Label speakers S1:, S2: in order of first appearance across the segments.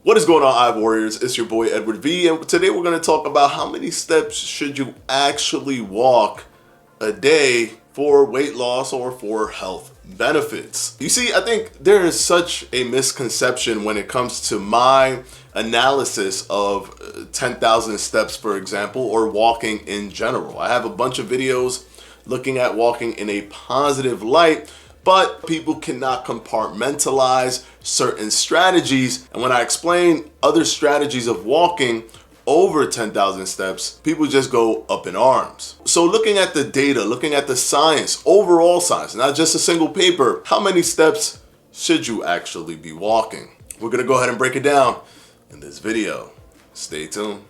S1: What is going on, Eye Warriors? It's your boy Edward V, and today we're going to talk about how many steps should you actually walk a day for weight loss or for health benefits. You see, I think there is such a misconception when it comes to my analysis of 10,000 steps, for example, or walking in general. I have a bunch of videos looking at walking in a positive light, but people cannot compartmentalize certain strategies. And when I explain other strategies of walking over 10,000 steps, people just go up in arms. So looking at the data, looking at the science, overall science, not just a single paper, how many steps should you actually be walking? We're gonna go ahead and break it down in this video. Stay tuned.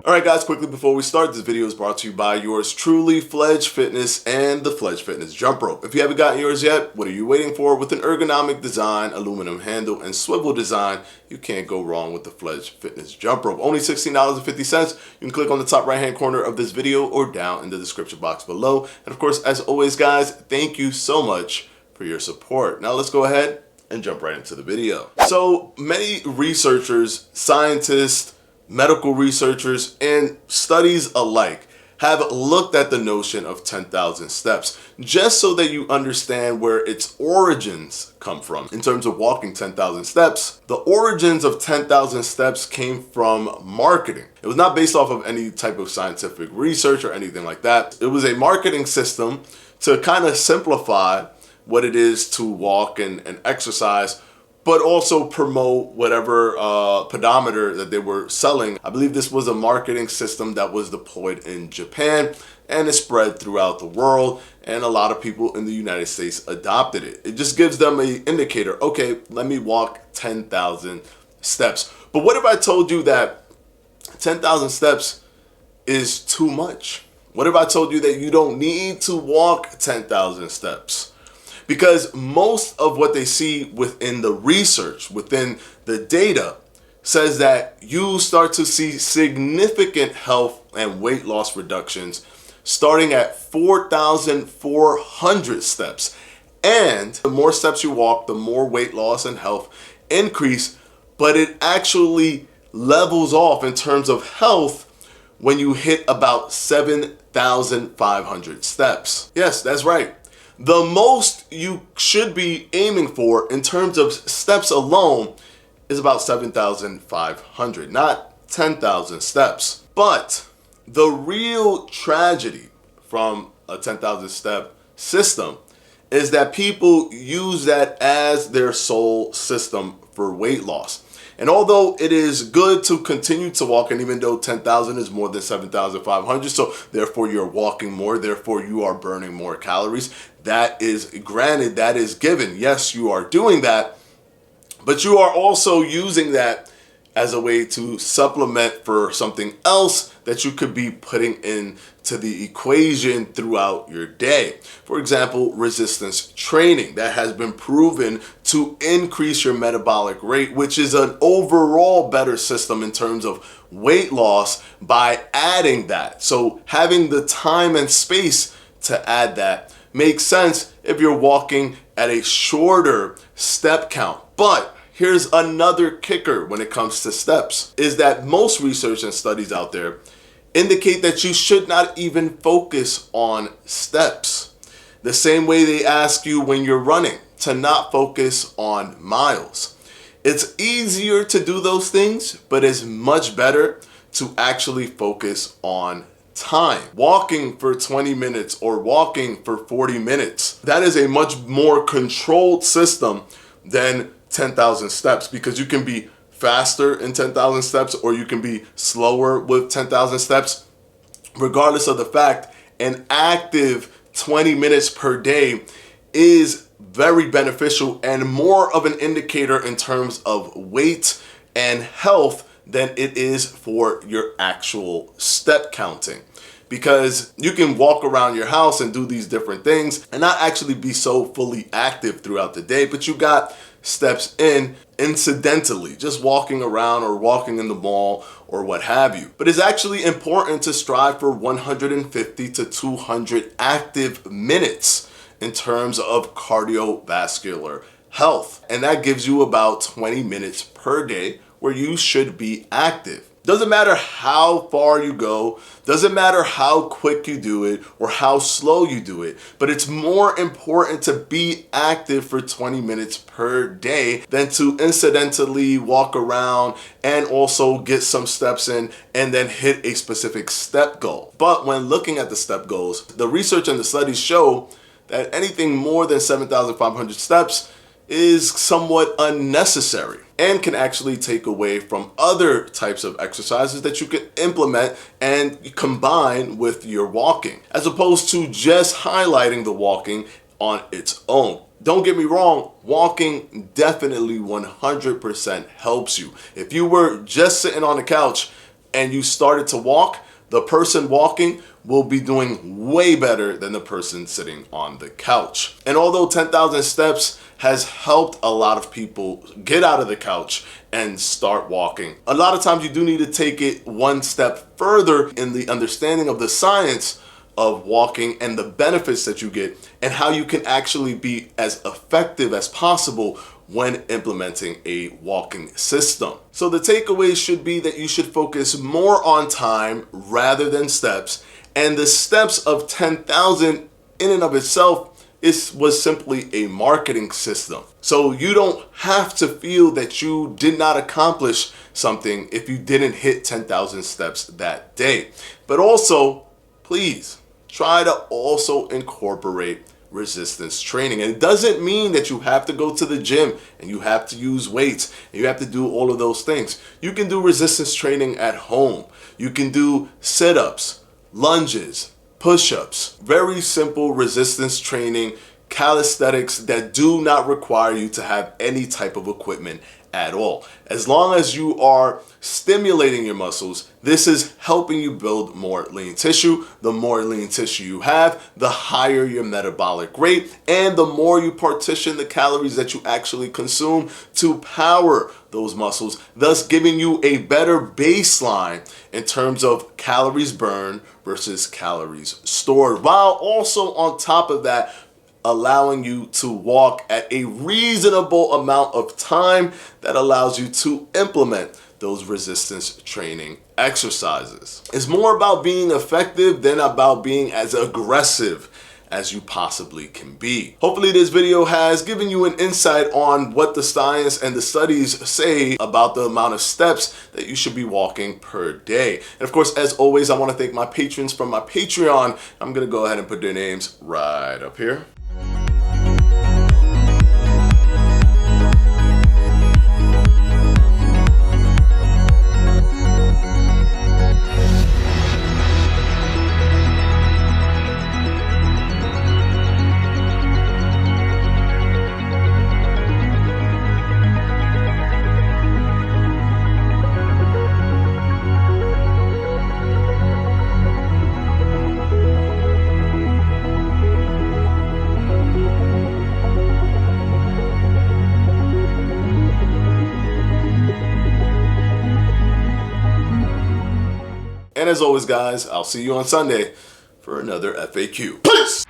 S1: Alright guys, quickly before we start, this video is brought to you by yours truly, Fledge Fitness and the Fledge Fitness Jump Rope. If you haven't gotten yours yet, what are you waiting for? With an ergonomic design, aluminum handle, and swivel design, you can't go wrong with the Fledge Fitness Jump Rope. Only $16.50. You can click on the top right hand corner of this video or down in the description box below. And of course, as always guys, thank you so much for your support. Now let's go ahead and jump right into the video. So many researchers, scientists, medical researchers, and studies alike have looked at the notion of 10,000 steps just so that you understand where its origins come from. In terms of walking 10,000 steps, the origins of 10,000 steps came from marketing. It was not based off of any type of scientific research or anything like that. It was a marketing system to kind of simplify what it is to walk and exercise, but also promote whatever pedometer that they were selling. I believe this was a marketing system that was deployed in Japan and it spread throughout the world, and a lot of people in the United States adopted it. It just gives them an indicator, okay, let me walk 10,000 steps. But what if I told you that 10,000 steps is too much? What if I told you that you don't need to walk 10,000 steps? Because most of what they see within the research, within the data, says that you start to see significant health and weight loss reductions starting at 4,400 steps. And the more steps you walk, the more weight loss and health increase, but it actually levels off in terms of health when you hit about 7,500 steps. Yes, that's right. The most you should be aiming for in terms of steps alone is about 7,500, not 10,000 steps. But the real tragedy from a 10,000 step system is that people use that as their sole system for weight loss. And although it is good to continue to walk, and even though 10,000 is more than 7,500, so therefore you're walking more, therefore you are burning more calories, that is granted, that is given. Yes, you are doing that, but you are also using that as a way to supplement for something else that you could be putting into the equation throughout your day. For example, resistance training that has been proven to increase your metabolic rate, which is an overall better system in terms of weight loss by adding that. So having the time and space to add that makes sense if you're walking at a shorter step count. But here's another kicker when it comes to steps, is that most research and studies out there indicate that you should not even focus on steps. The same way they ask you when you're running to not focus on miles. It's easier to do those things, but it's much better to actually focus on time. Walking for 20 minutes or walking for 40 minutes, that is a much more controlled system than 10,000 steps, because you can be faster in 10,000 steps or you can be slower with 10,000 steps. Regardless of the fact, an active 20 minutes per day is very beneficial and more of an indicator in terms of weight and health than it is for your actual step counting. Because you can walk around your house and do these different things and not actually be so fully active throughout the day, but you got steps in incidentally, just walking around or walking in the mall or what have you. But it's actually important to strive for 150 to 200 active minutes in terms of cardiovascular health. And that gives you about 20 minutes per day where you should be active. Doesn't matter how far you go, doesn't matter how quick you do it or how slow you do it, but it's more important to be active for 20 minutes per day than to incidentally walk around and also get some steps in and then hit a specific step goal. But when looking at the step goals, the research and the studies show that anything more than 7,500 steps is somewhat unnecessary and can actually take away from other types of exercises that you can implement and combine with your walking, as opposed to just highlighting the walking on its own. Don't get me wrong, walking definitely 100% helps you. If you were just sitting on the couch and you started to walk, the person walking will be doing way better than the person sitting on the couch. And although 10,000 steps has helped a lot of people get out of the couch and start walking, a lot of times you do need to take it one step further in the understanding of the science of walking and the benefits that you get and how you can actually be as effective as possible when implementing a walking system. So the takeaway should be that you should focus more on time rather than steps, and the steps of 10,000 in and of itself was simply a marketing system. So you don't have to feel that you did not accomplish something if you didn't hit 10,000 steps that day. But also, please try to also incorporate resistance training. And it doesn't mean that you have to go to the gym and you have to use weights and you have to do all of those things. You can do resistance training at home. You can do sit-ups, lunges, push-ups, very simple resistance training, calisthenics that do not require you to have any type of equipment at all. As long as you are stimulating your muscles, this is helping you build more lean tissue. The more lean tissue you have, the higher your metabolic rate, and the more you partition the calories that you actually consume to power those muscles, thus giving you a better baseline in terms of calories burned versus calories stored, while also on top of that allowing you to walk at a reasonable amount of time that allows you to implement those resistance training exercises. It's more about being effective than about being as aggressive as you possibly can be. Hopefully this video has given you an insight on what the science and the studies say about the amount of steps that you should be walking per day. And of course, as always, I want to thank my patrons from my Patreon. I'm going to go ahead and put their names right up here. And as always, guys, I'll see you on Sunday for another FAQ. Peace!